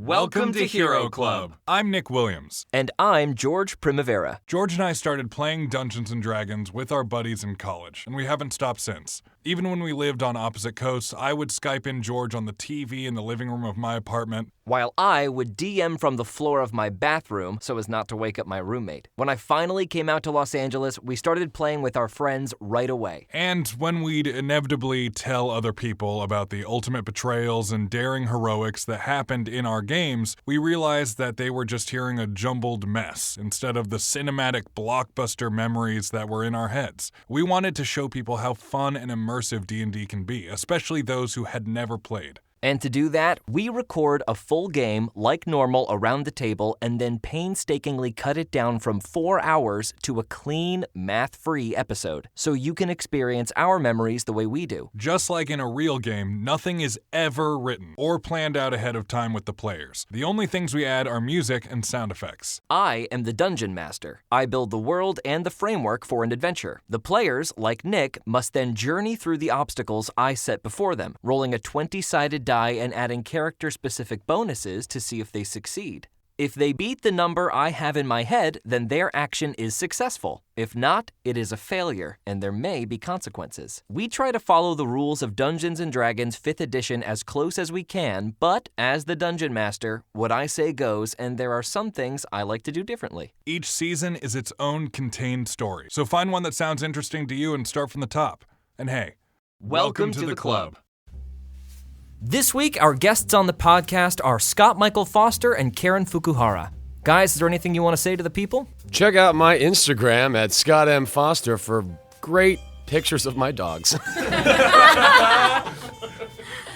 Welcome to Hero Club. I'm Nick Williams. And I'm George Primavera. George and I started playing Dungeons & Dragons with our buddies in college, and we haven't stopped since. Even when we lived on opposite coasts, I would Skype in George on the TV in the living room of my apartment, while I would DM from the floor of my bathroom so as not to wake up my roommate. When I finally came out to Los Angeles, we started playing with our friends right away. And when we'd inevitably tell other people about the ultimate betrayals and daring heroics that happened in our games, we realized that they were just hearing a jumbled mess instead of the cinematic blockbuster memories that were in our heads. We wanted to show people how fun and immersive D&D can be, especially those who had never played. And to do that, we record a full game like normal around the table and then painstakingly cut it down from 4 hours to a clean, math-free episode, so you can experience our memories the way we do. Just like in a real game, nothing is ever written or planned out ahead of time with the players. The only things we add are music and sound effects. I am the Dungeon Master. I build the world and the framework for an adventure. The players, like Nick, must then journey through the obstacles I set before them, rolling a 20-sided die and adding character-specific bonuses to see if they succeed. If they beat the number I have in my head, then their action is successful. If not, it is a failure, and there may be consequences. We try to follow the rules of Dungeons & Dragons 5th edition as close as we can, but as the Dungeon Master, what I say goes, and there are some things I like to do differently. Each season is its own contained story, so find one that sounds interesting to you and start from the top. And hey, welcome to the club. This week, our guests on the podcast are Scott Michael Foster and Karen Fukuhara. Guys, is there anything you want to say to the people? Check out my Instagram at Scott M. Foster for great pictures of my dogs.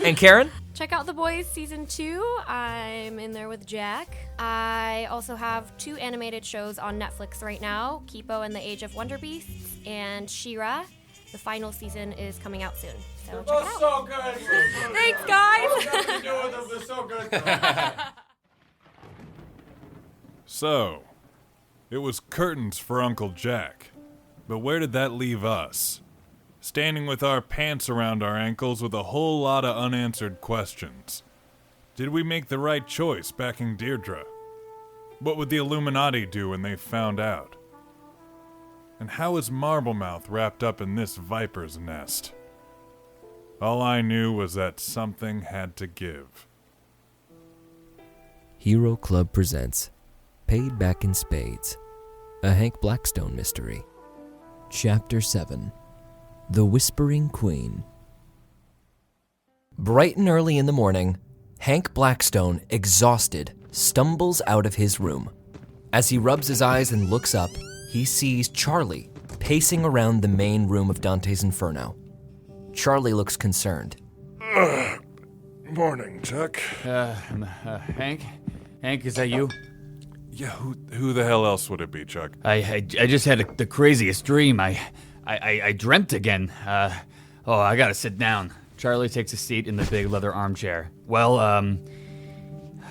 And Karen? Check out The Boys Season 2. I'm in there with Jack. I also have 2 animated shows on Netflix right now, Kipo and the Age of Wonder Beasts, and She-Ra. The final season is coming out soon, so check it out. So good. Thanks, guys. They're so good. So, it was curtains for Uncle Jack. But where did that leave us? Standing with our pants around our ankles with a whole lot of unanswered questions. Did we make the right choice backing Deirdre? What would the Illuminati do when they found out? And how is Marblemouth wrapped up in this viper's nest? All I knew was that something had to give. Hero Club presents Paid Back in Spades, a Hank Blackstone mystery. Chapter 7, The Whispering Queen. Bright and early in the morning, Hank Blackstone, exhausted, stumbles out of his room. As he rubs his eyes and looks up, he sees Charlie pacing around the main room of Dante's Inferno. Charlie looks concerned. Morning, Chuck. Hank? Hank, is that you? Yeah, who the hell else would it be, Chuck? I just had the craziest dream. I dreamt again. I gotta sit down. Charlie takes a seat in the big leather armchair. Well,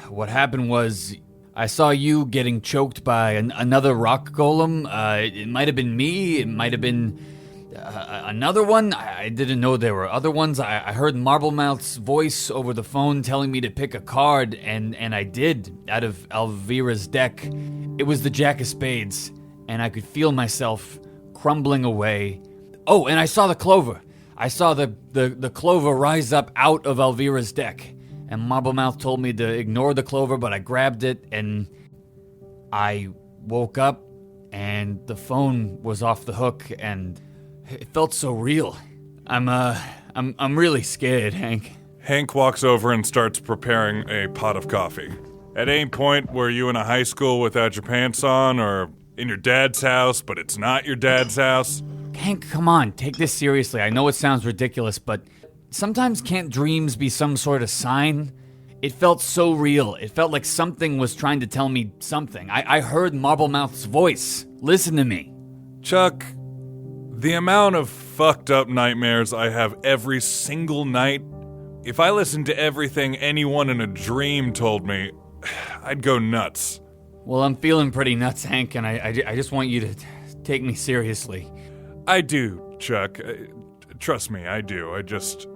what happened was I saw you getting choked by another rock golem. It might have been me. It might have been another one. I didn't know there were other ones. I heard Marblemouth's voice over the phone telling me to pick a card, and I did, out of Elvira's deck. It was the Jack of Spades, and I could feel myself crumbling away. Oh, and I saw the clover. I saw the clover rise up out of Elvira's deck. And Marblemouth told me to ignore the clover, but I grabbed it, and I woke up, and the phone was off the hook, and it felt so real. I'm really scared, Hank. Hank walks over and starts preparing a pot of coffee. At any point were you in a high school without your pants on, or in your dad's house, but it's not your dad's house? Hank, come on, take this seriously. I know it sounds ridiculous, but sometimes can't dreams be some sort of sign? It felt so real. It felt like something was trying to tell me something. I heard Marblemouth's voice. Listen to me. Chuck, the amount of fucked up nightmares I have every single night, if I listened to everything anyone in a dream told me, I'd go nuts. Well, I'm feeling pretty nuts, Hank, and I just want you to take me seriously. I do, Chuck. Trust me, I do. I just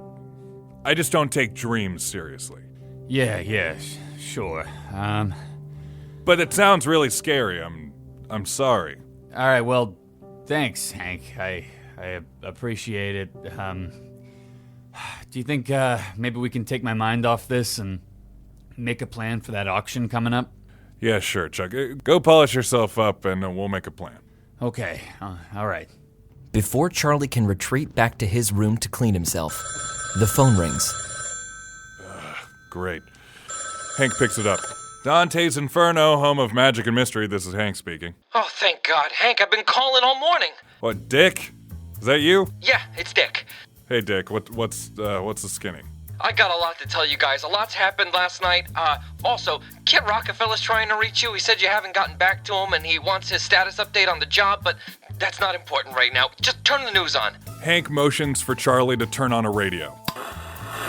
don't take dreams seriously. Yeah, Sure. But it sounds really scary. I'm sorry. All right, well, thanks, Hank. I appreciate it. Do you think maybe we can take my mind off this and make a plan for that auction coming up? Yeah, sure, Chuck. Go polish yourself up and we'll make a plan. Okay, all right. Before Charlie can retreat back to his room to clean himself, the phone rings. Great. Hank picks it up. Dante's Inferno, home of magic and mystery. This is Hank speaking. Oh, thank God. Hank, I've been calling all morning. What, Dick? Is that you? Yeah, it's Dick. Hey, Dick. What's the skinny? I got a lot to tell you guys. A lot's happened last night. Also, Kit Rockefeller's trying to reach you. He said you haven't gotten back to him, and he wants his status update on the job, but that's not important right now. Just turn the news on. Hank motions for Charlie to turn on a radio.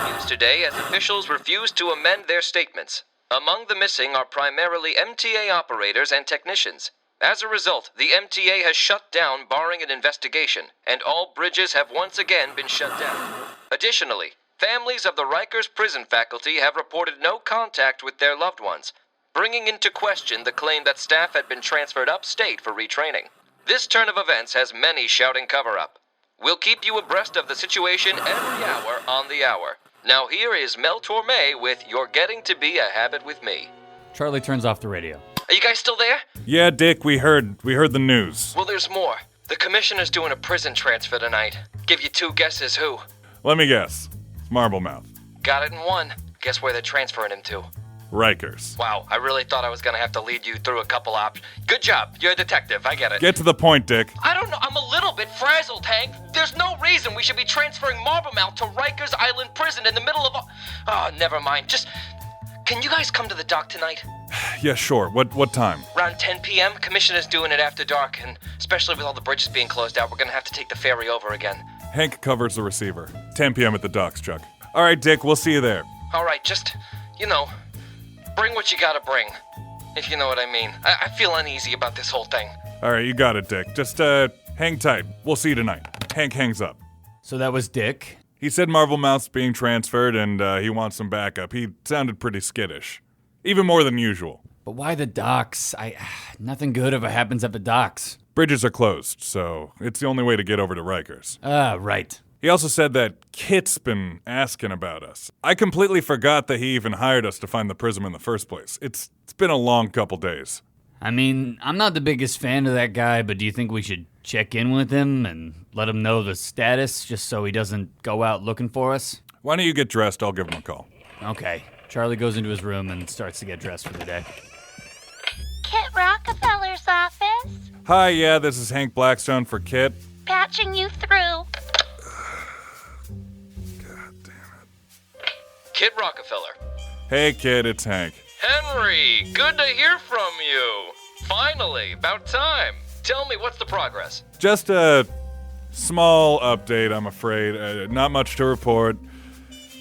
News today as officials refuse to amend their statements. Among the missing are primarily MTA operators and technicians. As a result, the MTA has shut down barring an investigation, and all bridges have once again been shut down. Additionally, families of the Rikers prison faculty have reported no contact with their loved ones, bringing into question the claim that staff had been transferred upstate for retraining. This turn of events has many shouting cover-up. We'll keep you abreast of the situation every hour on the hour. Now here is Mel Torme with You're Getting to Be a Habit with Me. Charlie turns off the radio. Are you guys still there? Yeah, Dick, we heard the news. Well, there's more. The commissioner's doing a prison transfer tonight. Give you 2 guesses who. Let me guess. Marblemouth. Got it in 1. Guess where they're transferring him to? Rikers. Wow, I really thought I was gonna have to lead you through a couple options. Good job, you're a detective, I get it. Get to the point, Dick. I don't know, I'm a little bit frazzled, Hank. There's no reason we should be transferring Marblemouth to Rikers Island Prison in the middle of Oh, never mind. Just, can you guys come to the dock tonight? Yeah, sure. What time? Around 10 p.m. Commissioner's doing it after dark, and especially with all the bridges being closed out, we're gonna have to take the ferry over again. Hank covers the receiver. 10 p.m. at the docks, Chuck. All right, Dick, we'll see you there. All right, just, bring what you gotta bring, if you know what I mean. I feel uneasy about this whole thing. All right, you got it, Dick. Just, hang tight. We'll see you tonight. Hank hangs up. So that was Dick? He said Marblemouth's being transferred and he wants some backup. He sounded pretty skittish. Even more than usual. But why the docks? Nothing good ever happens at the docks. Bridges are closed, so it's the only way to get over to Rikers. Right. He also said that Kit's been asking about us. I completely forgot that he even hired us to find the prism in the first place. It's been a long couple days. I mean, I'm not the biggest fan of that guy, but do you think we should check in with him and let him know the status just so he doesn't go out looking for us? Why don't you get dressed? I'll give him a call. Okay. Charlie goes into his room and starts to get dressed for the day. Kit Rockefeller's office. Hi, yeah, this is Hank Blackstone for Kit. Patching you through. Kit Rockefeller. Hey, Kit, it's Hank. Henry, good to hear from you. Finally, about time. Tell me, what's the progress? Just a small update, I'm afraid. Not much to report.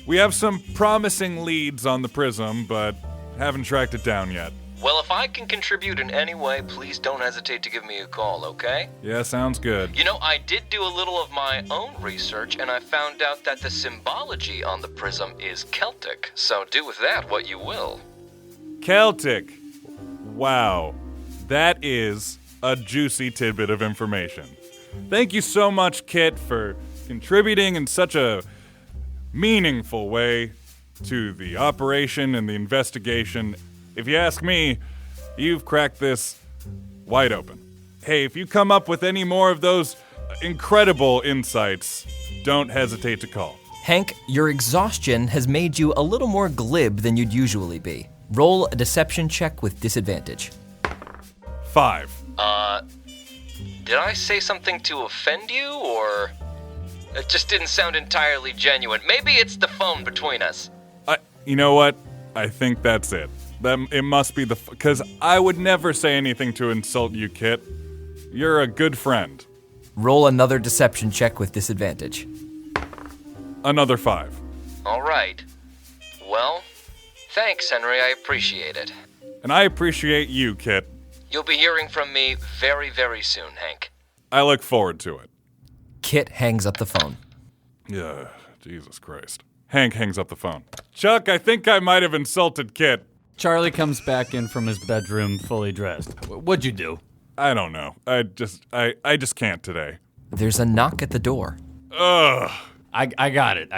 We have some promising leads on the prism, but haven't tracked it down yet. Well, if I can contribute in any way, please don't hesitate to give me a call, okay? Yeah, sounds good. I did do a little of my own research, and I found out that the symbology on the prism is Celtic, so do with that what you will. Celtic. Wow. That is a juicy tidbit of information. Thank you so much, Kit, for contributing in such a meaningful way to the operation and the investigation. If you ask me, you've cracked this wide open. Hey, if you come up with any more of those incredible insights, don't hesitate to call. Hank, your exhaustion has made you a little more glib than you'd usually be. Roll a deception check with disadvantage. 5. Did I say something to offend you, or it just didn't sound entirely genuine? Maybe it's the phone between us. You know what? I think that's it. It must be because I would never say anything to insult you, Kit. You're a good friend. Roll another deception check with disadvantage. Another 5. All right. Well, thanks, Henry. I appreciate it. And I appreciate you, Kit. You'll be hearing from me very, very soon, Hank. I look forward to it. Kit hangs up the phone. Yeah, Jesus Christ. Hank hangs up the phone. Chuck, I think I might have insulted Kit. Charlie comes back in from his bedroom fully dressed. What'd you do? I don't know. I just can't today. There's a knock at the door. Ugh. I got it.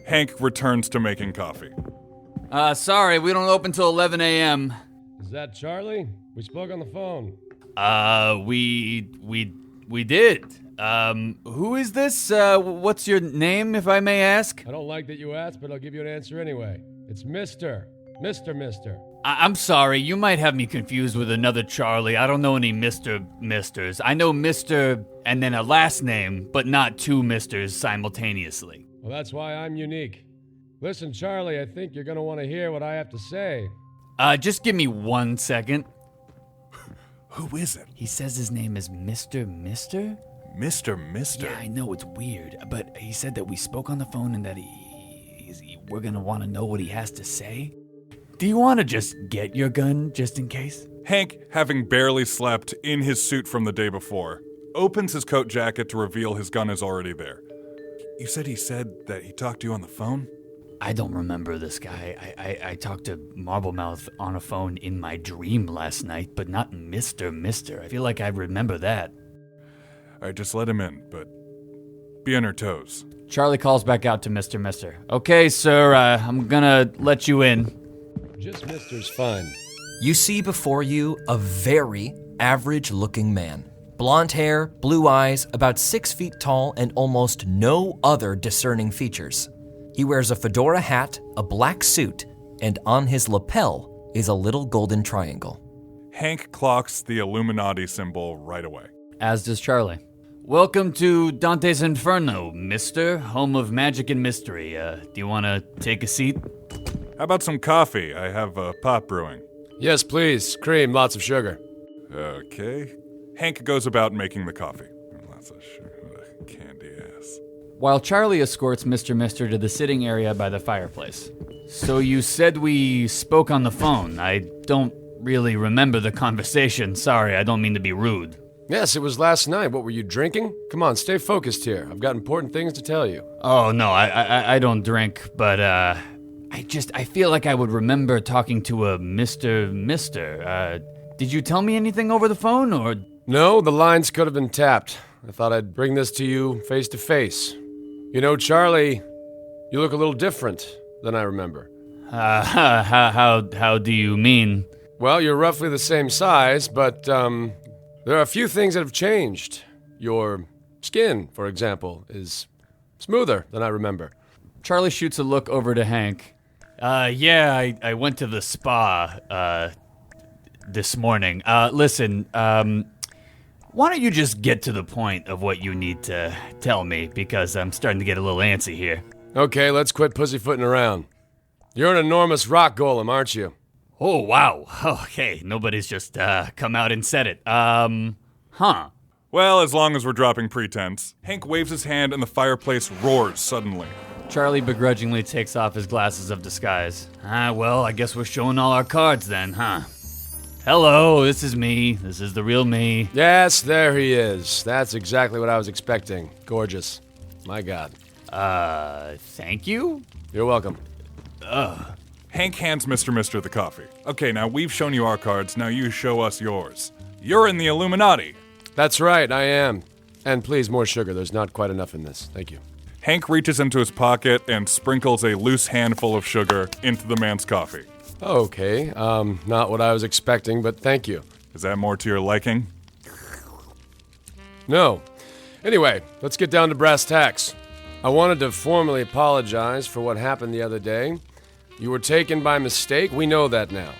Hank returns to making coffee. Sorry, we don't open till 11 a.m. Is that Charlie? We spoke on the phone. We did. Who is this? What's your name, if I may ask? I don't like that you asked, but I'll give you an answer anyway. It's Mr. I'm sorry, you might have me confused with another Charlie. I don't know any Misters. I know Mr. and then a last name, but not two Misters simultaneously. Well, that's why I'm unique. Listen, Charlie, I think you're going to want to hear what I have to say. Just give me 1 second. Who is it? He says his name is Mr. Mister? Mr. Yeah, I know it's weird, but he said that we spoke on the phone and that we're gonna want to know what he has to say. Do you want to just get your gun, just in case? Hank, having barely slept in his suit from the day before, opens his coat jacket to reveal his gun is already there. You said he said that he talked to you on the phone? I don't remember this guy. I talked to Marblemouth on a phone in my dream last night, but not Mister. I feel like I remember that. All right, just let him in, but be on your toes. Charlie calls back out to Mister. Okay, sir, I'm gonna let you in. Just Mister's fine. You see before you a very average-looking man. Blonde hair, blue eyes, about 6 feet tall, and almost no other discerning features. He wears a fedora hat, a black suit, and on his lapel is a little golden triangle. Hank clocks the Illuminati symbol right away. As does Charlie. Welcome to Dante's Inferno, Mister, home of magic and mystery. Do you want to take a seat? How about some coffee? I have a pot brewing. Yes, please. Cream, lots of sugar. Okay. Hank goes about making the coffee. Lots of sugar. Candy ass. While Charlie escorts Mister to the sitting area by the fireplace. So you said we spoke on the phone. I don't really remember the conversation. Sorry, I don't mean to be rude. Yes, it was last night. What, were you drinking? Come on, stay focused here. I've got important things to tell you. Oh, no, I don't drink, but, I feel like I would remember talking to a Mister. Did you tell me anything over the phone, or? No, the lines could have been tapped. I thought I'd bring this to you face to face. You know, Charlie, you look a little different than I remember. How do you mean? Well, you're roughly the same size, but, there are a few things that have changed. Your skin, for example, is smoother than I remember. Charlie shoots a look over to Hank. I went to the spa, this morning. Listen, why don't you just get to the point of what you need to tell me, because I'm starting to get a little antsy here. Okay, let's quit pussyfooting around. You're an enormous rock golem, aren't you? Oh, wow. Okay, nobody's just come out and said it. Huh. Well, as long as we're dropping pretense. Hank waves his hand and the fireplace roars suddenly. Charlie begrudgingly takes off his glasses of disguise. Well, I guess we're showing all our cards then, huh? Hello, this is me. This is the real me. Yes, there he is. That's exactly what I was expecting. Gorgeous. My God. Thank you? You're welcome. Hank hands Mr. the coffee. Okay, now we've shown you our cards, now you show us yours. You're in the Illuminati. That's right, I am. And please, more sugar. There's not quite enough in this. Thank you. Hank reaches into his pocket and sprinkles a loose handful of sugar into the man's coffee. Okay, not what I was expecting, but thank you. Is that more to your liking? No. Anyway, let's get down to brass tacks. I wanted to formally apologize for what happened the other day. You were taken by mistake. We know that now.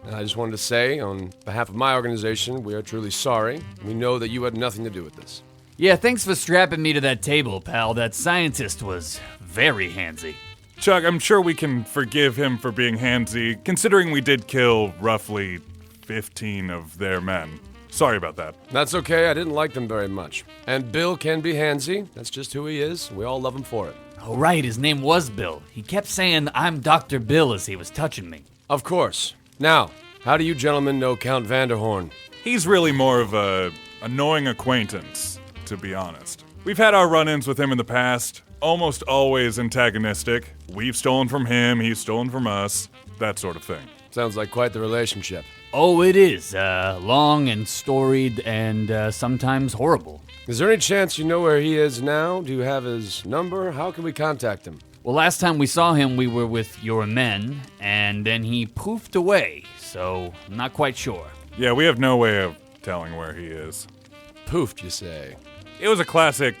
And I just wanted to say, on behalf of my organization, we are truly sorry. We know that you had nothing to do with this. Yeah, thanks for strapping me to that table, pal. That scientist was very handsy. Chuck, I'm sure we can forgive him for being handsy, considering we did kill roughly 15 of their men. Sorry about that. That's okay. I didn't like them very much. And Bill can be handsy. That's just who he is. We all love him for it. Oh, right. His name was Bill. He kept saying, "I'm Dr. Bill," as he was touching me. Of course. Now, how do you gentlemen know Count Vanderhorn? He's really more of a annoying acquaintance, to be honest. We've had our run-ins with him in the past, almost always antagonistic. We've stolen from him, he's stolen from us. that sort of thing. Sounds like quite the relationship. Oh, it is. Long and storied and sometimes horrible. Is there any chance you know where he is now? Do you have his number? How can we contact him? Well, last time we saw him, we were with your men, and then he poofed away, so I'm not quite sure. Yeah, we have no way of telling where he is. Poofed, you say? It was a classic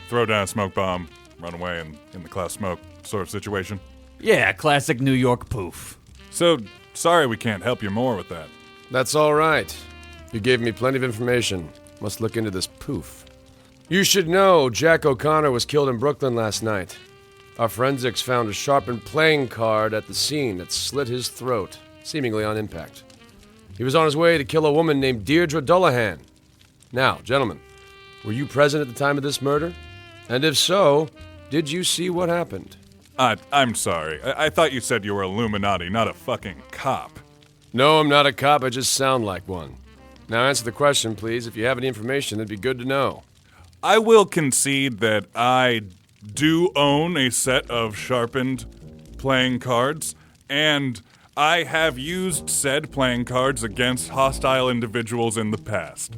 throw down a smoke bomb, run away in the cloud of smoke sort of situation. Yeah, classic New York poof. So, sorry we can't help you more with that. That's all right. You gave me plenty of information. Must look into this poof. You should know Jack O'Connor was killed in Brooklyn last night. Our forensics found a sharpened playing card at the scene that slit his throat, seemingly on impact. He was on his way to kill a woman named Deirdre Dullahan. Now, gentlemen, were you present at the time of this murder? And if so, did you see what happened? I'm sorry. I thought you said you were Illuminati, not a fucking cop. No, I'm not a cop. I just sound like one. Now answer the question, please. If you have any information, it'd be good to know. I will concede that I do own a set of sharpened playing cards, and I have used said playing cards against hostile individuals in the past.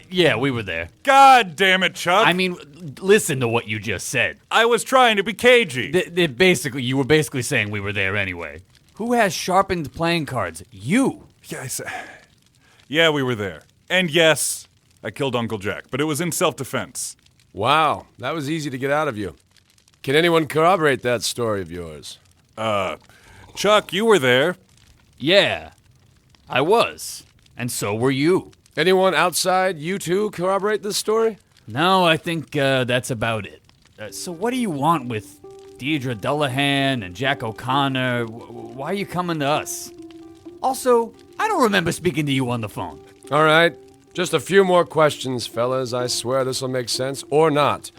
Yeah, we were there. God damn it, Chuck! I mean, listen to what you just said. I was trying to be cagey. You were basically saying we were there anyway. Who has sharpened playing cards? You. Yeah, we were there. And yes, I killed Uncle Jack, but it was in self-defense. Wow, that was easy to get out of you. Can anyone corroborate that story of yours? Chuck, you were there. Yeah, I was. And so were you. Anyone outside you two corroborate this story? No, I think that's about it. So what do you want with Deirdre Dullahan and Jack O'Connor? Why are you coming to us? Also, I don't remember speaking to you on the phone. All right, just a few more questions, fellas. I swear this will make sense, or not.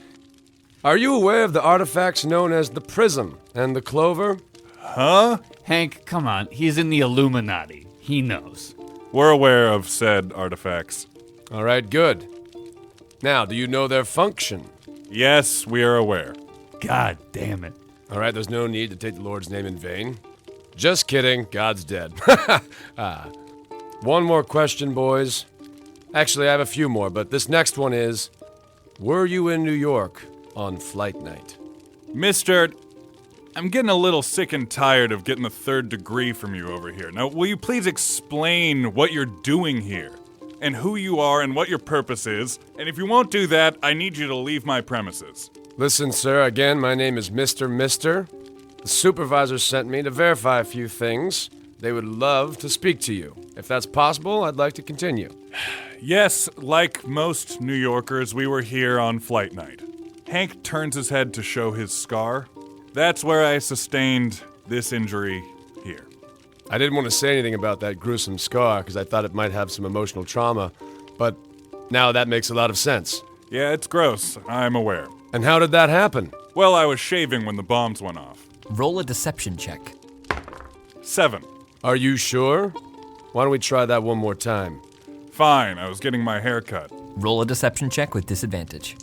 Are you aware of the artifacts known as the Prism and the Clover? Huh? Hank, come on. He's in the Illuminati. He knows. We're aware of said artifacts. All right, good. Now, do you know their function? Yes, we are aware. God damn it. All right, there's no need to take the Lord's name in vain. Just kidding. God's dead. One more question, boys. Actually, I have a few more, but this next one is, were you in New York on flight night? Mister, I'm getting a little sick and tired of getting the third degree from you over here. Now, will you please explain what you're doing here? And who you are and what your purpose is? And if you won't do that, I need you to leave my premises. Listen, sir, again, my name is Mr. Mister. The supervisor sent me to verify a few things. They would love to speak to you. If that's possible, I'd like to continue. Yes, like most New Yorkers, we were here on flight night. Hank turns his head to show his scar. That's where I sustained this injury here. I didn't want to say anything about that gruesome scar because I thought it might have some emotional trauma, but now that makes a lot of sense. Yeah, it's gross. I'm aware. And how did that happen? Well, I was shaving when the bombs went off. Roll a deception check. 7. Are you sure? Why don't we try that one more time? Fine, I was getting my hair cut. Roll a deception check with disadvantage.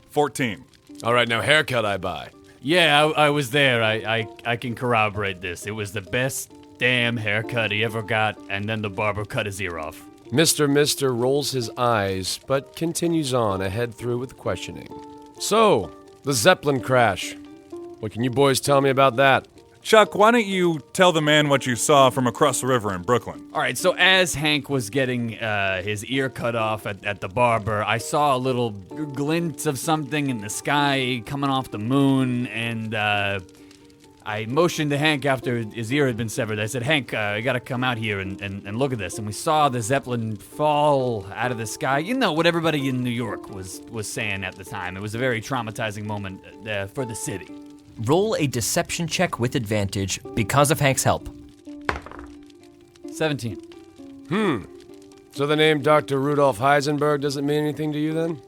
14. All right, now haircut I buy. Yeah, I was there. I can corroborate this. It was the best damn haircut he ever got, and then the barber cut his ear off. Mr. Mister rolls his eyes, but continues on ahead through with questioning. So, the Zeppelin crash. What can you boys tell me about that? Chuck, why don't you tell the man what you saw from across the river in Brooklyn? All right, so as Hank was getting his ear cut off at the barber, I saw a little glint of something in the sky coming off the moon, and I motioned to Hank after his ear had been severed. I said, Hank, you gotta come out here and look at this. And we saw the Zeppelin fall out of the sky. You know what everybody in New York was saying at the time. It was a very traumatizing moment for the city. Roll a deception check with advantage because of Hank's help. 17. So the name Dr. Rudolf Heisenberg doesn't mean anything to you then?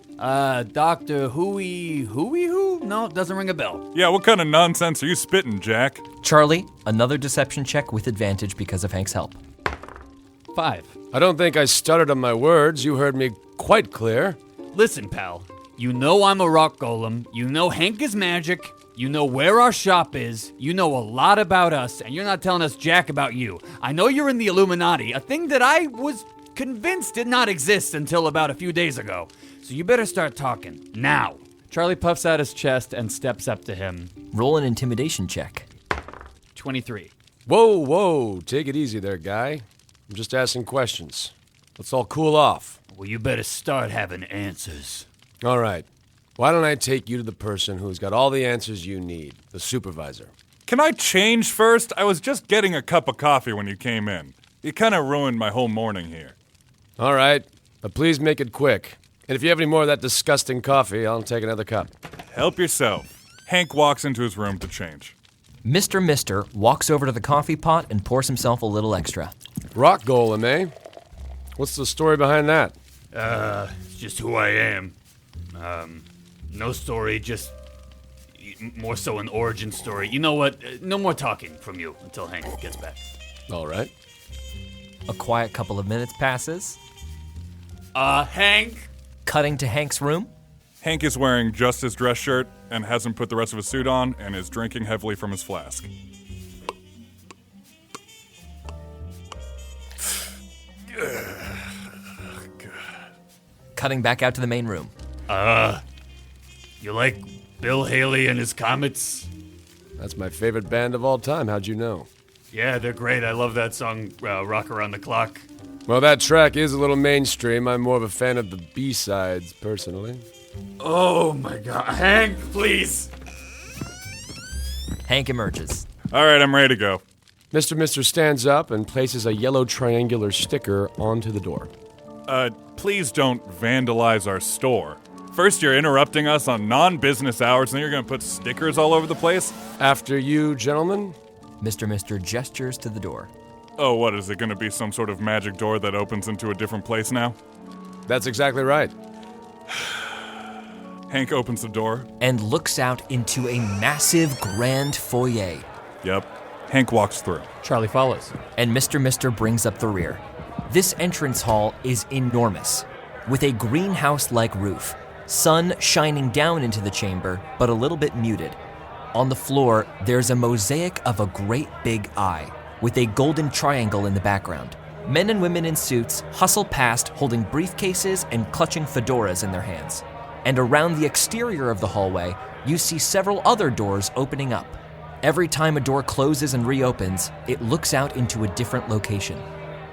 Dr. Who? No, it doesn't ring a bell. Yeah, what kind of nonsense are you spitting, Jack? Charlie, another deception check with advantage because of Hank's help. 5. I don't think I stuttered on my words. You heard me quite clear. Listen, pal. You know I'm a rock golem. You know Hank is magic. You know where our shop is, you know a lot about us, and you're not telling us jack about you. I know you're in the Illuminati, a thing that I was convinced did not exist until about a few days ago. So you better start talking, now. Charlie puffs out his chest and steps up to him. Roll an intimidation check. 23. Whoa, take it easy there, guy. I'm just asking questions. Let's all cool off. Well, you better start having answers. All right. Why don't I take you to the person who's got all the answers you need, the supervisor? Can I change first? I was just getting a cup of coffee when you came in. You kind of ruined my whole morning here. All right, but please make it quick. And if you have any more of that disgusting coffee, I'll take another cup. Help yourself. Hank walks into his room to change. Mr. Mister walks over to the coffee pot and pours himself a little extra. Rock golem, eh? What's the story behind that? It's just who I am. No story, just more so an origin story. You know what? No more talking from you until Hank gets back. All right. A quiet couple of minutes passes. Hank? Cutting to Hank's room. Hank is wearing just his dress shirt and hasn't put the rest of his suit on and is drinking heavily from his flask. Cutting back out to the main room. You like Bill Haley and his Comets? That's my favorite band of all time. How'd you know? Yeah, they're great. I love that song, Rock Around the Clock. Well, that track is a little mainstream. I'm more of a fan of the B-sides, personally. Oh my God. Hank, please. Hank emerges. All right, I'm ready to go. Mr. Mister stands up and places a yellow triangular sticker onto the door. Please don't vandalize our store. First, you're interrupting us on non-business hours, and then you're going to put stickers all over the place? After you, gentlemen. Mr. Mister gestures to the door. Oh, what, is it going to be some sort of magic door that opens into a different place now? That's exactly right. Hank opens the door. And looks out into a massive grand foyer. Yep. Hank walks through. Charlie follows. And Mr. Mister brings up the rear. This entrance hall is enormous, with a greenhouse-like roof. Sun shining down into the chamber, but a little bit muted. On the floor, there's a mosaic of a great big eye, with a golden triangle in the background. Men and women in suits hustle past holding briefcases and clutching fedoras in their hands. And around the exterior of the hallway, you see several other doors opening up. Every time a door closes and reopens, it looks out into a different location.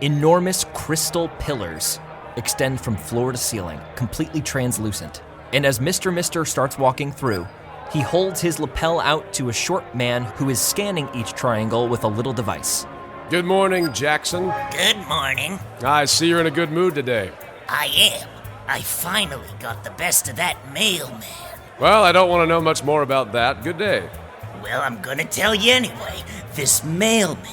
Enormous crystal pillars extend from floor to ceiling, completely translucent. And as Mr. Mister starts walking through, he holds his lapel out to a short man who is scanning each triangle with a little device. Good morning, Jackson. Good morning. I see you're in a good mood today. I am. I finally got the best of that mailman. Well, I don't want to know much more about that. Good day. Well, I'm gonna tell you anyway. This mailman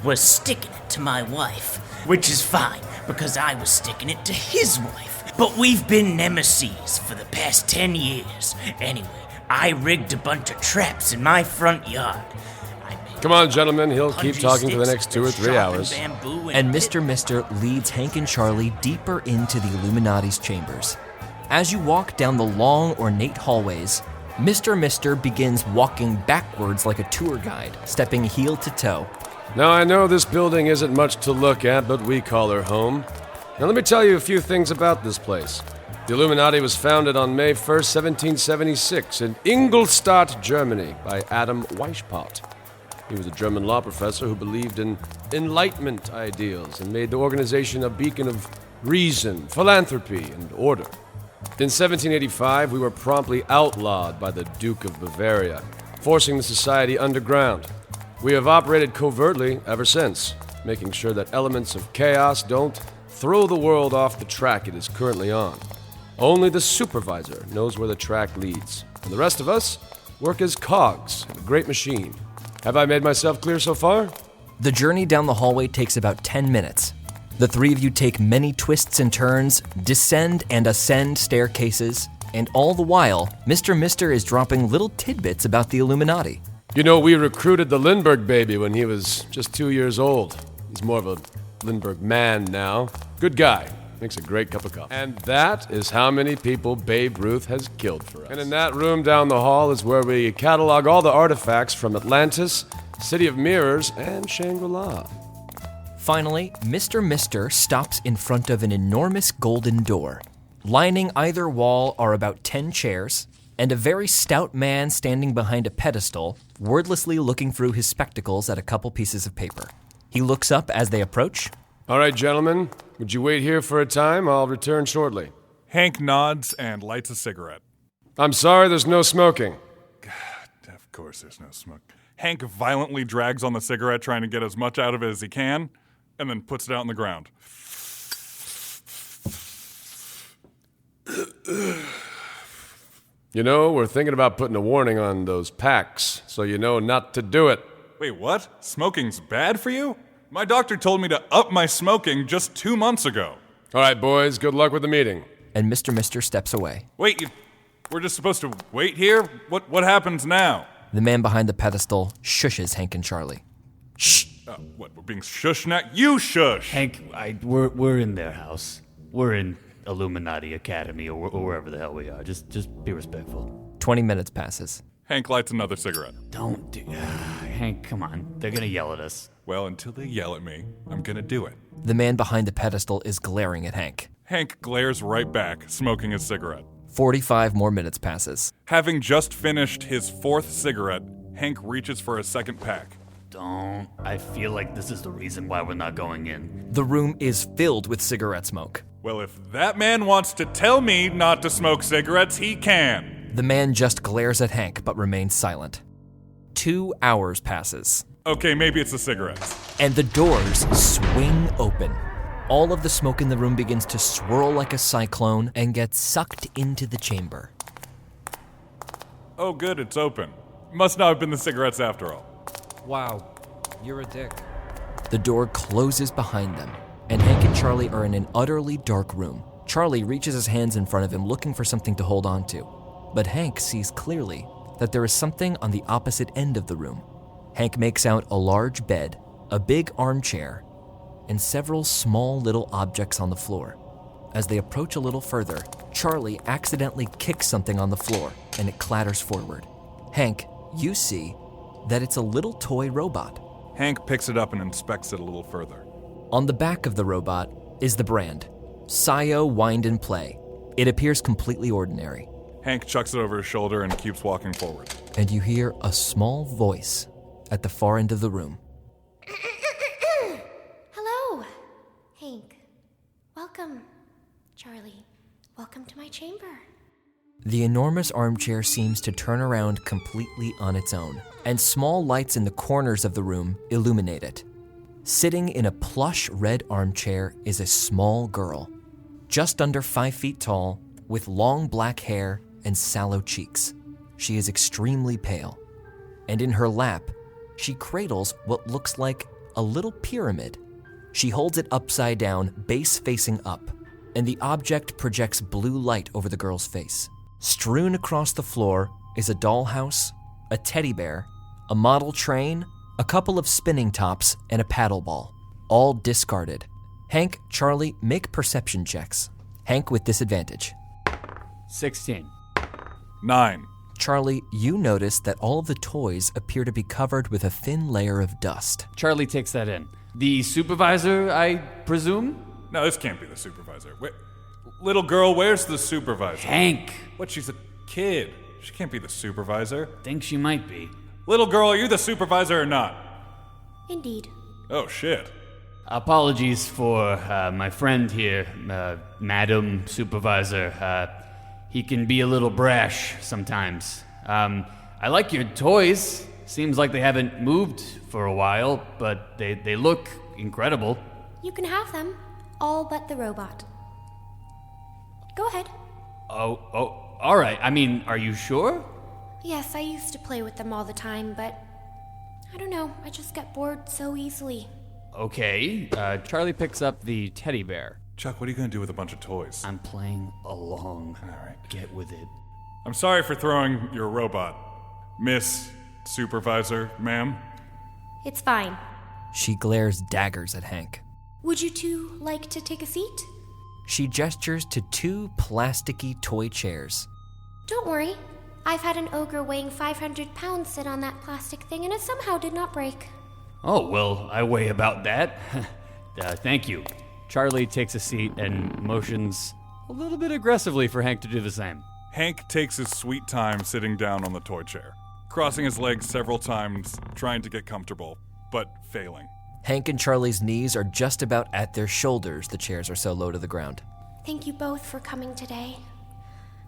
was sticking it to my wife, which is fine, because I was sticking it to his wife. But we've been nemesis for the past 10 years. Anyway, I rigged a bunch of traps in my front yard. Come on, gentlemen. He'll keep talking for the next 2 or 3 hours. And Mr. Mister leads Hank and Charlie deeper into the Illuminati's chambers. As you walk down the long, ornate hallways, Mr. Mister begins walking backwards like a tour guide, stepping heel to toe. Now, I know this building isn't much to look at, but we call her home. Now, let me tell you a few things about this place. The Illuminati was founded on May 1st, 1776, in Ingolstadt, Germany, by Adam Weishaupt. He was a German law professor who believed in Enlightenment ideals and made the organization a beacon of reason, philanthropy, and order. In 1785, we were promptly outlawed by the Duke of Bavaria, forcing the society underground. We have operated covertly ever since, making sure that elements of chaos don't throw the world off the track it is currently on. Only the supervisor knows where the track leads, and the rest of us work as cogs in a great machine. Have I made myself clear so far? The journey down the hallway takes about 10 minutes. The three of you take many twists and turns, descend and ascend staircases, and all the while, Mr. Mister is dropping little tidbits about the Illuminati. You know, we recruited the Lindbergh baby when he was just 2 years old. He's more of a Lindbergh man now. Good guy. Makes a great cup of coffee. And that is how many people Babe Ruth has killed for us. And in that room down the hall is where we catalog all the artifacts from Atlantis, City of Mirrors, and Shangri-La. Finally, Mr. Mister stops in front of an enormous golden door. Lining either wall are about 10 chairs, and a very stout man standing behind a pedestal, wordlessly looking through his spectacles at a couple pieces of paper. He looks up as they approach. All right, gentlemen, would you wait here for a time? I'll return shortly. Hank nods and lights a cigarette. I'm sorry, there's no smoking. God, of course there's no smoke. Hank violently drags on the cigarette, trying to get as much out of it as he can, and then puts it out on the ground. You know, we're thinking about putting a warning on those packs, so you know not to do it. Wait, what? Smoking's bad for you? My doctor told me to up my smoking just 2 months ago. All right, boys, good luck with the meeting. And Mr. Mister steps away. Wait, we're just supposed to wait here? What happens now? The man behind the pedestal shushes Hank and Charlie. Shh! What, we're being shushed now? You shush! Hank, we're in their house. We're in Illuminati Academy or wherever the hell we are. Just be respectful. 20 minutes passes. Hank lights another cigarette. Don't do... Hank, come on. They're gonna yell at us. Well, until they yell at me, I'm gonna do it. The man behind the pedestal is glaring at Hank. Hank glares right back, smoking his cigarette. 45 more minutes passes. Having just finished his 4th cigarette, Hank reaches for a second pack. Don't. I feel like this is the reason why we're not going in. The room is filled with cigarette smoke. Well, if that man wants to tell me not to smoke cigarettes, he can. The man just glares at Hank but remains silent. 2 hours passes. Okay, maybe it's the cigarettes. And the doors swing open. All of the smoke in the room begins to swirl like a cyclone and gets sucked into the chamber. Oh, good, it's open. Must not have been the cigarettes after all. Wow, you're a dick. The door closes behind them, and Hank and Charlie are in an utterly dark room. Charlie reaches his hands in front of him looking for something to hold on to. But Hank sees clearly that there is something on the opposite end of the room. Hank makes out a large bed, a big armchair, and several small little objects on the floor. As they approach a little further, Charlie accidentally kicks something on the floor, and it clatters forward. Hank, you see that it's a little toy robot. Hank picks it up and inspects it a little further. On the back of the robot is the brand, Scio Wind and Play. It appears completely ordinary. Hank chucks it over his shoulder and keeps walking forward. And you hear a small voice at the far end of the room. Hello, Hank. Welcome, Charlie. Welcome to my chamber. The enormous armchair seems to turn around completely on its own, and small lights in the corners of the room illuminate it. Sitting in a plush red armchair is a small girl, just under 5 feet tall, with long black hair and sallow cheeks. She is extremely pale, and in her lap, she cradles what looks like a little pyramid. She holds it upside down, base facing up, and the object projects blue light over the girl's face. Strewn across the floor is a dollhouse, a teddy bear, a model train, a couple of spinning tops, and a paddle ball, all discarded. Hank, Charlie, make perception checks. Hank with disadvantage. 16. 9. Charlie, you notice that all of the toys appear to be covered with a thin layer of dust. Charlie takes that in. The supervisor, I presume? No, this can't be the supervisor. Wait, little girl, where's the supervisor? Hank! What, she's a kid. She can't be the supervisor. Think she might be. Little girl, are you the supervisor or not? Indeed. Oh, shit. Apologies for my friend here, Madam Supervisor. He can be a little brash sometimes. I like your toys. Seems like they haven't moved for a while, but they look incredible. You can have them, all but the robot. Go ahead. Oh, all right. I mean, are you sure? Yes, I used to play with them all the time, but I don't know, I just get bored so easily. Okay. Charlie picks up the teddy bear. Chuck, what are you going to do with a bunch of toys? I'm playing along. All right. Get with it. I'm sorry for throwing your robot, Miss Supervisor, ma'am. It's fine. She glares daggers at Hank. Would you two like to take a seat? She gestures to 2 plasticky toy chairs. Don't worry. I've had an ogre weighing 500 pounds sit on that plastic thing, and it somehow did not break. Oh, well, I weigh about that. Thank you. Charlie takes a seat and motions a little bit aggressively for Hank to do the same. Hank takes his sweet time sitting down on the toy chair, crossing his legs several times, trying to get comfortable, but failing. Hank and Charlie's knees are just about at their shoulders. The chairs are so low to the ground. Thank you both for coming today.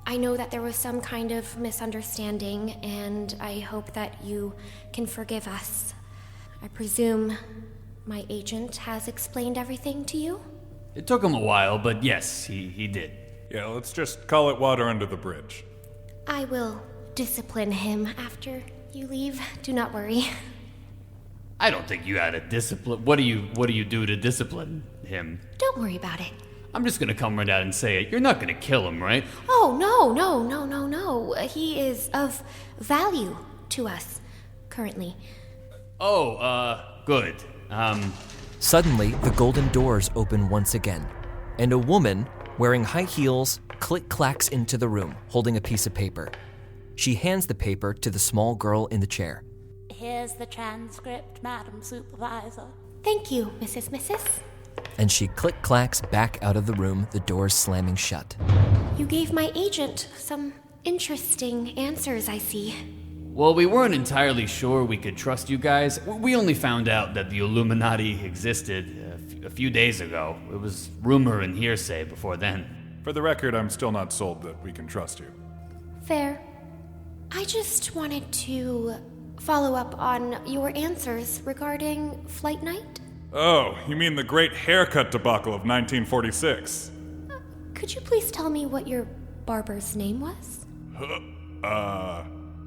I know that there was some kind of misunderstanding, and I hope that you can forgive us. I presume my agent has explained everything to you? It took him a while, but yes, he did. Yeah, let's just call it water under the bridge. I will discipline him after you leave. Do not worry. I don't think you had a discipline. What do you do to discipline him? Don't worry about it. I'm just gonna come right out and say it. You're not gonna kill him, right? Oh, no. He is of value to us currently. Oh, good. Suddenly, the golden doors open once again, and a woman wearing high heels click-clacks into the room, holding a piece of paper. She hands the paper to the small girl in the chair. Here's the transcript, Madam Supervisor. Thank you, Mrs. And she click-clacks back out of the room, the doors slamming shut. You gave my agent some interesting answers, I see. Well, we weren't entirely sure we could trust you guys. We only found out that the Illuminati existed a few days ago. It was rumor and hearsay before then. For the record, I'm still not sold that we can trust you. Fair. I just wanted to follow up on your answers regarding Flight Night. Oh, you mean the great haircut debacle of 1946? Could you please tell me what your barber's name was?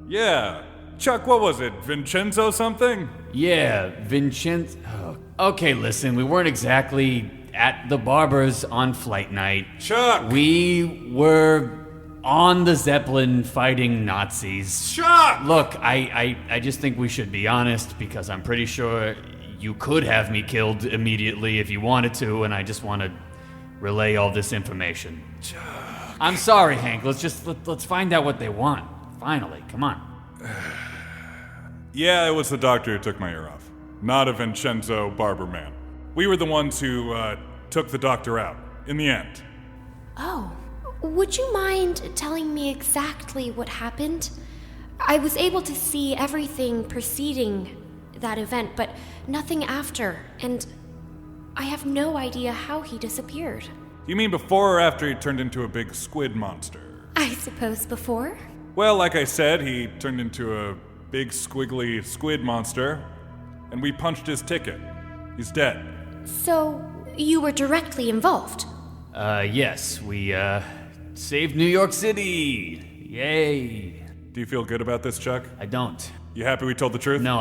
Yeah. Chuck, what was it? Vincenzo something? Yeah, Vincenzo. Okay, listen, we weren't exactly at the barber's on Flight Night. Chuck! We were on the Zeppelin fighting Nazis. Chuck! Look, I just think we should be honest, because I'm pretty sure you could have me killed immediately if you wanted to, and I just want to relay all this information. Chuck. I'm sorry, Hank. Let's find out what they want. Finally, come on. Yeah, it was the doctor who took my ear off, not a Vincenzo barber man. We were the ones who took the doctor out, in the end. Oh, would you mind telling me exactly what happened? I was able to see everything preceding that event, but nothing after, and I have no idea how he disappeared. You mean before or after he turned into a big squid monster? I suppose before? Well, like I said, he turned into a big squiggly squid monster, and we punched his ticket. He's dead. So, you were directly involved? Yes, we, saved New York City! Yay! Do you feel good about this, Chuck? I don't. You happy we told the truth? No,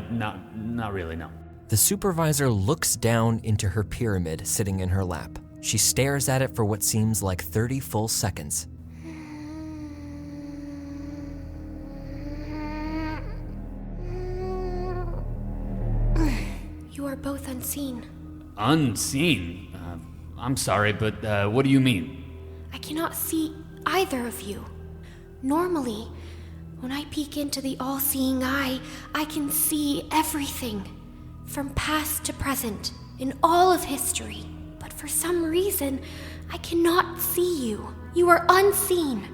not really, no. The supervisor looks down into her pyramid sitting in her lap. She stares at it for what seems like 30 full seconds. You are both unseen. Unseen? I'm sorry, but what do you mean? I cannot see either of you. Normally, when I peek into the all-seeing eye, I can see everything, from past to present, in all of history. But for some reason, I cannot see you. You are unseen.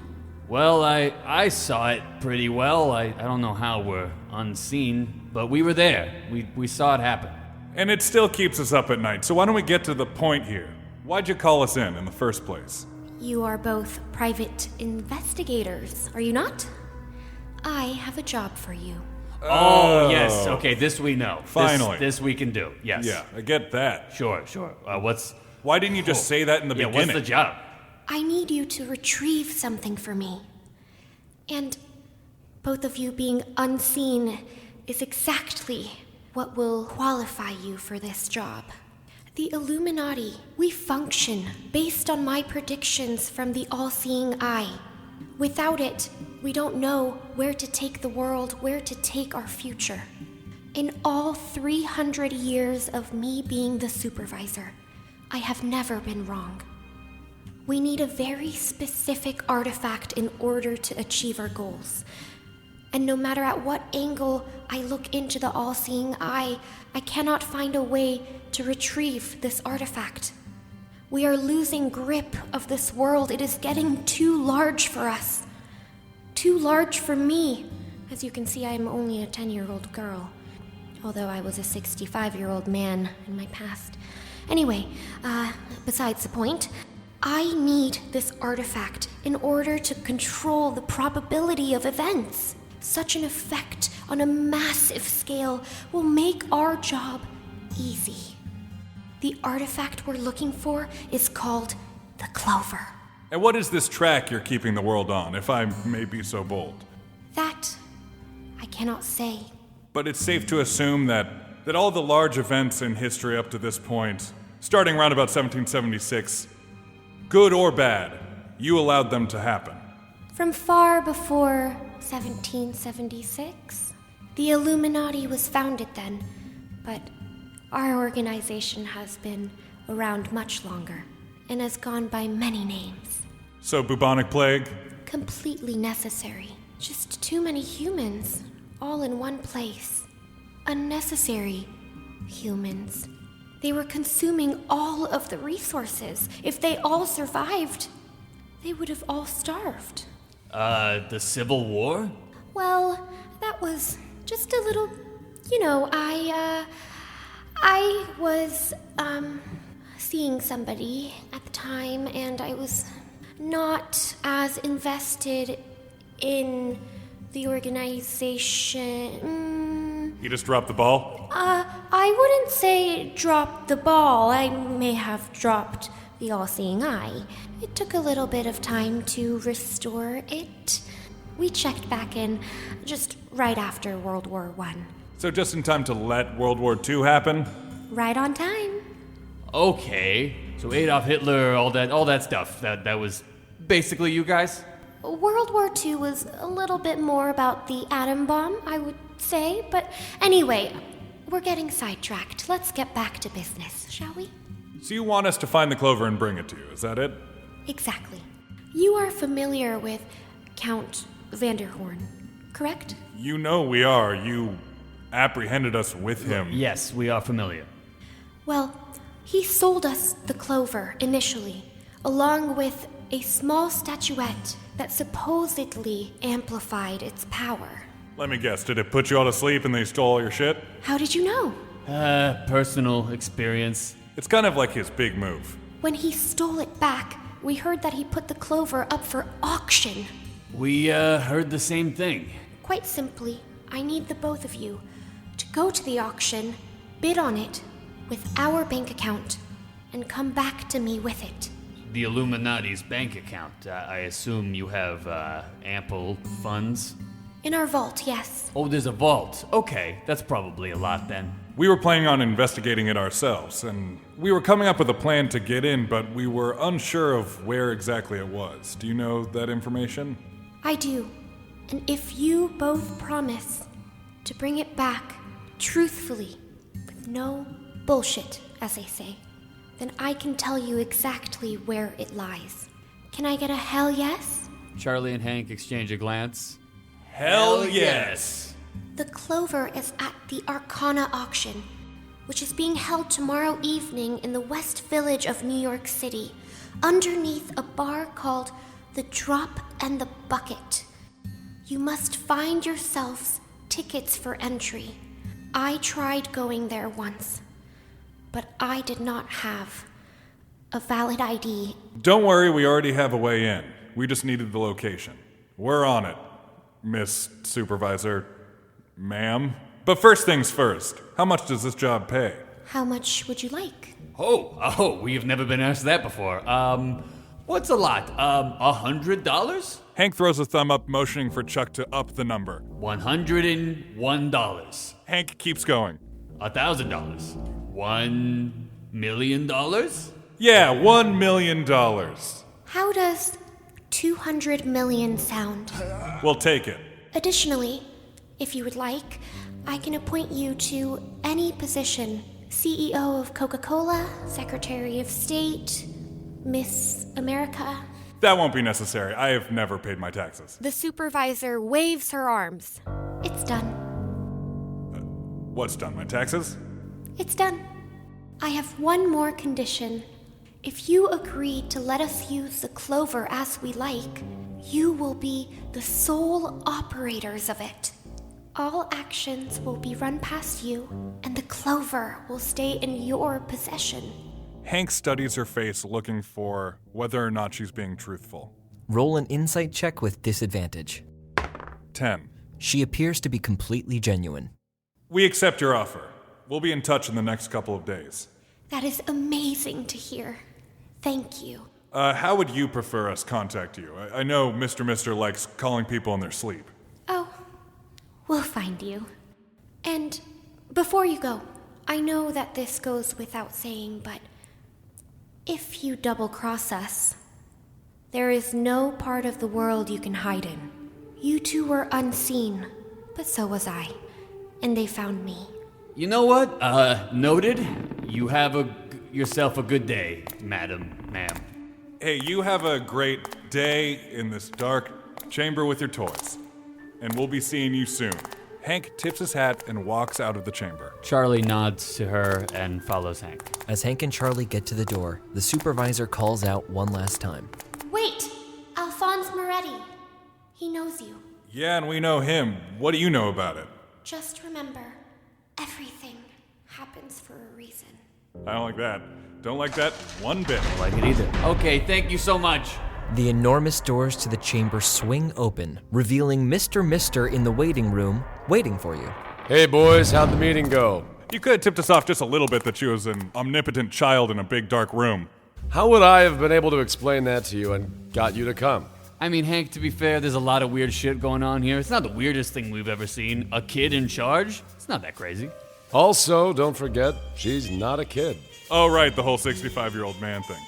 Well, I saw it pretty well. I don't know how we're unseen, but we were there. We saw it happen. And it still keeps us up at night, so why don't we get to the point here? Why'd you call us in the first place? You are both private investigators, are you not? I have a job for you. Oh, yes. Okay, this we know. Finally. This we can do. Yes. Yeah, I get that. Sure. Why didn't you just say that in the beginning? What's the job? I need you to retrieve something for me. And both of you being unseen is exactly what will qualify you for this job. The Illuminati, we function based on my predictions from the all-seeing eye. Without it, we don't know where to take the world, where to take our future. In all 300 years of me being the supervisor, I have never been wrong. We need a very specific artifact in order to achieve our goals. And no matter at what angle I look into the all-seeing eye, I cannot find a way to retrieve this artifact. We are losing grip of this world. It is getting too large for us. Too large for me. As you can see, I am only a 10-year-old girl. Although I was a 65-year-old man in my past. Anyway, besides the point, I need this artifact in order to control the probability of events. Such an effect on a massive scale will make our job easy. The artifact we're looking for is called the Clover. And what is this track you're keeping the world on, if I may be so bold? That I cannot say. But it's safe to assume that all the large events in history up to this point, starting around about 1776, good or bad, you allowed them to happen. From far before 1776, the Illuminati was founded then, but our organization has been around much longer and has gone by many names. So bubonic plague? Completely necessary. Just too many humans, all in one place. Unnecessary humans. They were consuming all of the resources. If they all survived, they would have all starved. The Civil War? Well, that was just a little, I was, seeing somebody at the time, and I was not as invested in the organization. You just dropped the ball? I wouldn't say drop the ball. I may have dropped the all-seeing eye. It took a little bit of time to restore it. We checked back in just right after World War I. So just in time to let World War II happen? Right on time. Okay, so Adolf Hitler, all that stuff, that was basically you guys? World War II was a little bit more about the atom bomb, I would say, but anyway, we're getting sidetracked. Let's get back to business, shall we? So you want us to find the Clover and bring it to you, is that it? Exactly. You are familiar with Count Vanderhorn, correct? You know we are. You apprehended us with him. Yes, we are familiar. Well, he sold us the Clover initially, along with a small statuette that supposedly amplified its power. Let me guess, did it put you all to sleep and they stole all your shit? How did you know? Personal experience. It's kind of like his big move. When he stole it back, we heard that he put the Clover up for auction. We, heard the same thing. Quite simply, I need the both of you to go to the auction, bid on it with our bank account, and come back to me with it. The Illuminati's bank account. I assume you have, ample funds? In our vault, yes. Oh, there's a vault. Okay, that's probably a lot then. We were planning on investigating it ourselves, and we were coming up with a plan to get in, but we were unsure of where exactly it was. Do you know that information? I do. And if you both promise to bring it back truthfully, with no bullshit, as they say, then I can tell you exactly where it lies. Can I get a hell yes? Charlie and Hank exchange a glance. Hell yes! The Clover is at the Arcana auction, which is being held tomorrow evening in the West Village of New York City, underneath a bar called The Drop and the Bucket. You must find yourselves tickets for entry. I tried going there once, but I did not have a valid ID. Don't worry, we already have a way in. We just needed the location. We're on it, Miss Supervisor, ma'am. But first things first, how much does this job pay? How much would you like? Oh, we've never been asked that before. What's a lot? $100? Hank throws a thumb up, motioning for Chuck to up the number. $101. Hank keeps going. $1,000. $1 million? Yeah, $1 million. How does 200 million sound? We'll take it. Additionally, if you would like, I can appoint you to any position. CEO of Coca-Cola, Secretary of State, Miss America? That won't be necessary. I have never paid my taxes. The supervisor waves her arms. It's done. What's done, my taxes? It's done. I have one more condition. If you agree to let us use the clover as we like, you will be the sole operators of it. All actions will be run past you, and the clover will stay in your possession. Hank studies her face, looking for whether or not she's being truthful. Roll an insight check with disadvantage. 10. She appears to be completely genuine. We accept your offer. We'll be in touch in the next couple of days. That is amazing to hear. Thank you. How would you prefer us contact you? I know Mr. Mister likes calling people in their sleep. Oh, we'll find you. And before you go, I know that this goes without saying, but if you double-cross us, there is no part of the world you can hide in. You two were unseen, but so was I, and they found me. You know what? Noted. You have yourself a good day, ma'am. Hey, you have a great day in this dark chamber with your toys. And we'll be seeing you soon. Hank tips his hat and walks out of the chamber. Charlie nods to her and follows Hank. As Hank and Charlie get to the door, the supervisor calls out one last time. Wait! Alphonse Moretti. He knows you. Yeah, and we know him. What do you know about it? Just remember, everything happens for a reason. I don't like that. Don't like that one bit. Don't like it either. Okay, thank you so much. The enormous doors to the chamber swing open, revealing Mr. Mister in the waiting room, waiting for you. Hey boys, how'd the meeting go? You could have tipped us off just a little bit that she was an omnipotent child in a big dark room. How would I have been able to explain that to you and got you to come? I mean, Hank, to be fair, there's a lot of weird shit going on here. It's not the weirdest thing we've ever seen. A kid in charge? It's not that crazy. Also, don't forget, she's not a kid. Oh, right, the whole 65-year-old man thing.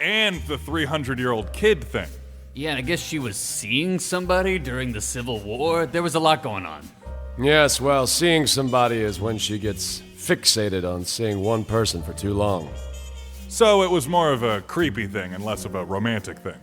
And the 300-year-old kid thing. Yeah, and I guess she was seeing somebody during the Civil War. There was a lot going on. Yes, well, seeing somebody is when she gets fixated on seeing one person for too long. So it was more of a creepy thing and less of a romantic thing.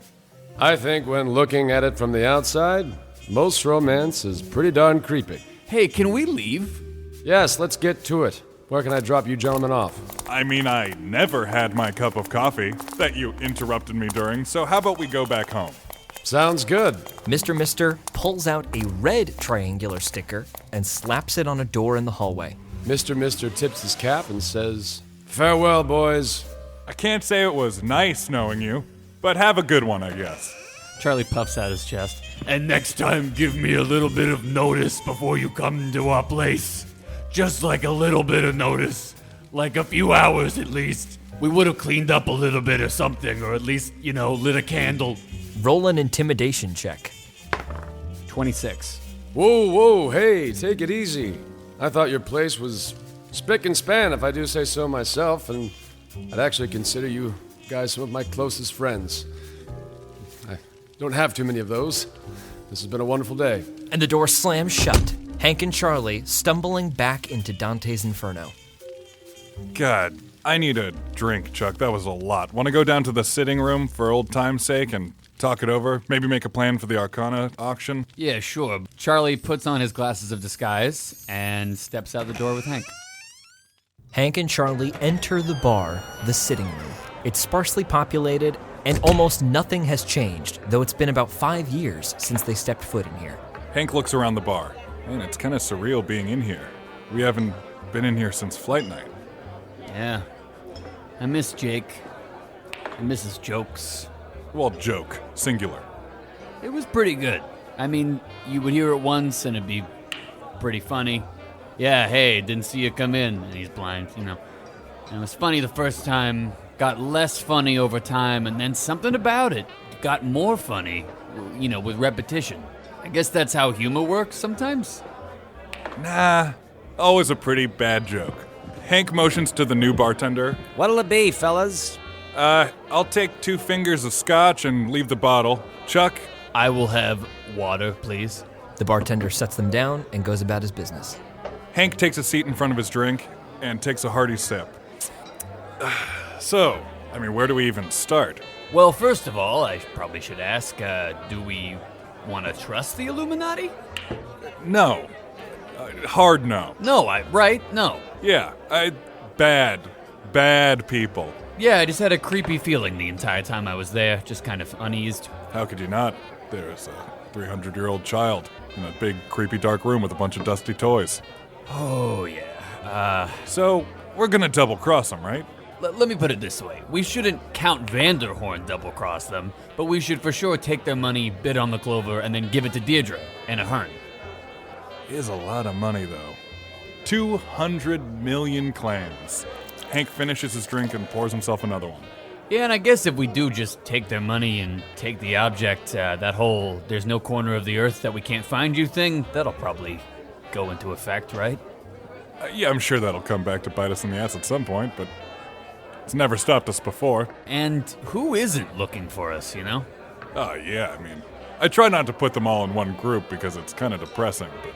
I think when looking at it from the outside, most romance is pretty darn creepy. Hey, can we leave? Yes, let's get to it. Where can I drop you gentlemen off? I mean, I never had my cup of coffee that you interrupted me during, so how about we go back home? Sounds good. Mr. Mister pulls out a red triangular sticker and slaps it on a door in the hallway. Mr. Mister tips his cap and says, "Farewell, boys." I can't say it was nice knowing you, but have a good one, I guess. Charlie puffs out his chest. And next time, give me a little bit of notice before you come to our place. Just like a little bit of notice. Like a few hours at least. We would have cleaned up a little bit or something, or at least, lit a candle. Roll an intimidation check. 26. Whoa, hey, take it easy. I thought your place was spick and span, if I do say so myself, and I'd actually consider you guys some of my closest friends. I don't have too many of those. This has been a wonderful day. And the door slams shut. Hank and Charlie stumbling back into Dante's Inferno. God, I need a drink, Chuck. That was a lot. Want to go down to the sitting room for old time's sake and talk it over? Maybe make a plan for the Arcana auction? Yeah, sure. Charlie puts on his glasses of disguise and steps out the door with Hank. Hank and Charlie enter the bar, the sitting room. It's sparsely populated, and almost nothing has changed, though it's been about 5 years since they stepped foot in here. Hank looks around the bar. Man, it's kind of surreal being in here. We haven't been in here since flight night. Yeah. I miss Jake. I miss his jokes. Well, joke. Singular. It was pretty good. I mean, you would hear it once and it'd be pretty funny. Yeah, hey, didn't see you come in. And he's blind, And it was funny the first time, got less funny over time, and then something about it got more funny, with repetition. I guess that's how humor works sometimes. Nah, always a pretty bad joke. Hank motions to the new bartender. What'll it be, fellas? I'll take 2 fingers of scotch and leave the bottle. Chuck? I will have water, please. The bartender sets them down and goes about his business. Hank takes a seat in front of his drink and takes a hearty sip. So, where do we even start? Well, first of all, I probably should ask, do we want to trust the Illuminati? No. Hard no. No, right? No. Yeah, bad people. Yeah, I just had a creepy feeling the entire time I was there, just kind of uneased. How could you not? There's a 300-year-old child in a big, creepy, dark room with a bunch of dusty toys. Oh, yeah. So, we're gonna double-cross them, right? Let me put it this way. We shouldn't Count Vanderhorn double-cross them, but we should for sure take their money, bid on the clover, and then give it to Deirdre and Ahern. Is a lot of money, though. 200 million clams. Hank finishes his drink and pours himself another one. Yeah, and I guess if we do just take their money and take the object, that whole there's no corner of the earth that we can't find you thing, that'll probably go into effect, right? Yeah, I'm sure that'll come back to bite us in the ass at some point, but it's never stopped us before. And who isn't looking for us, you know? Oh, yeah, I mean, I try not to put them all in one group because it's kind of depressing, but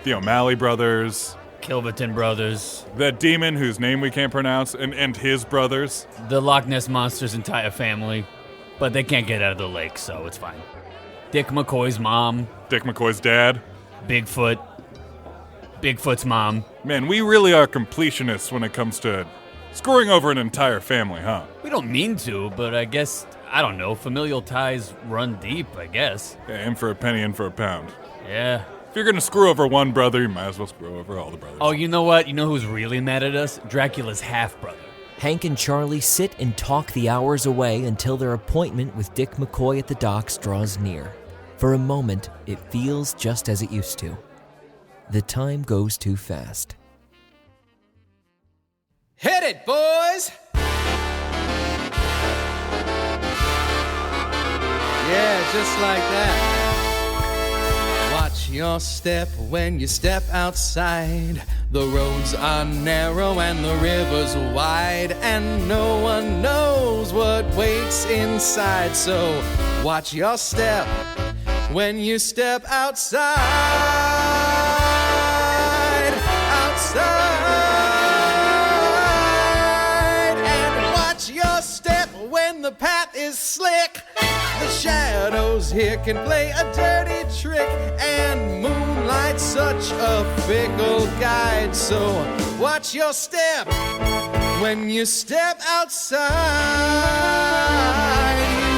the O'Malley brothers... Kilverton brothers. That demon whose name we can't pronounce, and his brothers. The Loch Ness Monster's entire family. But they can't get out of the lake, so it's fine. Dick McCoy's mom. Dick McCoy's dad. Bigfoot. Bigfoot's mom. Man, we really are completionists when it comes to screwing over an entire family, huh? We don't mean to, but I guess, I don't know, familial ties run deep, I guess. Yeah, in for a penny, in for a pound. Yeah. If you're gonna screw over one brother, you might as well screw over all the brothers. Oh, you know what? You know who's really mad at us? Dracula's half-brother. Hank and Charlie sit and talk the hours away until their appointment with Dick McCoy at the docks draws near. For a moment, it feels just as it used to. The time goes too fast. Hit it, boys! Yeah, just like that. Watch your step when you step outside. The roads are narrow and the river's wide, and no one knows what waits inside. So watch your step when you step outside. And watch your step when the path is slick. The shadows here can play a dirty trick, and moonlight's such a fickle guide. So watch your step when you step outside.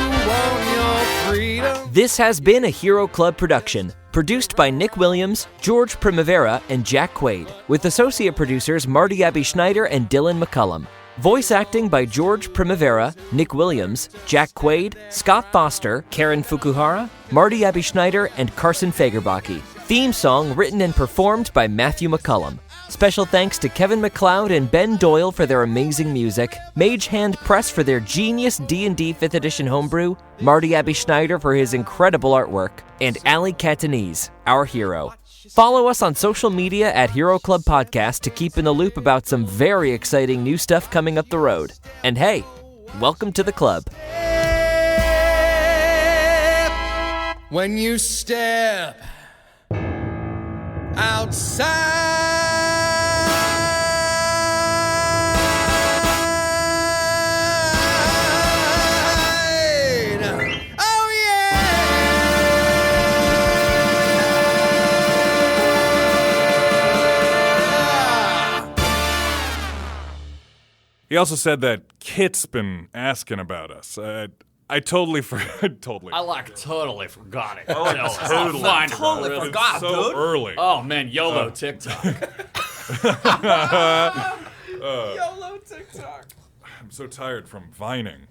You want your freedom. This has been a Hero Club production, produced by Nick Williams, George Primavera, and Jack Quaid, with associate producers Marty Abbe-Schneider and Dylan McCullum. Voice acting by George Primavera, Nick Williams, Jack Quaid, Scott Foster, Karen Fukuhara, Marty Abbe-Schneider, and Carson Fagerbakke. Theme song written and performed by Matthew McCullum. Special thanks to Kevin MacLeod and Ben Doyle for their amazing music, Mage Hand Press for their genius D&D 5th edition homebrew, Marty Abbe-Schneider for his incredible artwork, and Ali Catanese, our hero. Follow us on social media at Hero Club Podcast to keep in the loop about some very exciting new stuff coming up the road. And hey, welcome to the club. When you step outside. He also said that Kit's been asking about us. I totally totally. I totally forgot it. Oh, totally forgot, so dude. Early. Oh man, YOLO TikTok. YOLO TikTok. I'm so tired from vining.